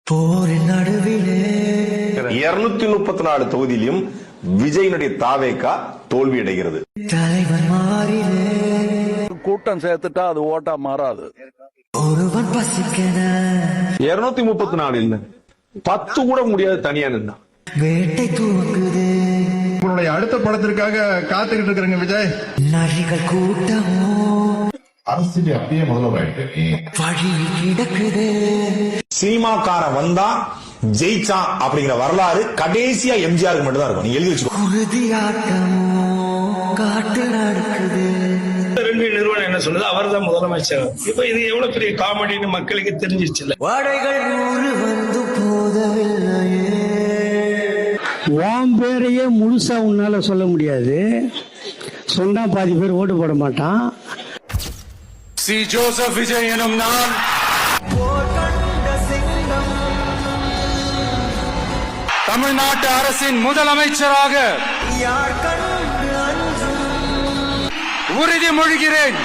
போரின் நடுவிலே 234 தொகுதியிலும் விஜயினுடைய தாவேகா தோல்வி அடைகிறது. தலைவர் மாறிலே கூட்டம் சேர்த்துட்டா அது ஓட்டா மாறாது. ஒருவன் பசிக்கன 234 இல்ல 10 கூட முடியாது தனியா நின்னா. வேட்டை துவங்குது உங்களுடைய அடுத்த படத்திற்காக காத்துக்கிட்டு இருக்கிறேங்க விஜய். நரிகள் கூட்டமோ அரசியல் அப்படியே முதல்வராயிட்டு வழியில் கிடக்குது. சினிமாக்கார வந்தா ஜெயிச்சான் அப்படிங்கிற வரலாறு கடைசியா எம்ஜிஆருக்கு மட்டும் தான் இருக்கும். நீங்க எழுதி வச்சுக்கோ. குருதியாட்டமோ காட்டு நடக்குது. நிறுவனம் என்ன சொல்லுது, அவர் தான் முதலமைச்சர். இப்ப இது எவ்வளவு பெரிய காமெடின்னு மக்களுக்கு தெரிஞ்சிருச்சு. வாடைகள் 100 வந்து போதவில்லையே. உன் பேரையே முழுசா உன்னால சொல்ல முடியாது. சொன்னா பாதி பேர் ஓட்டு போட மாட்டான். சி ஜோசப் விஜய் எனும் நான் தமிழ்நாட்டு அரசின் முதலமைச்சராக உறுதிமொழிகிறேன்.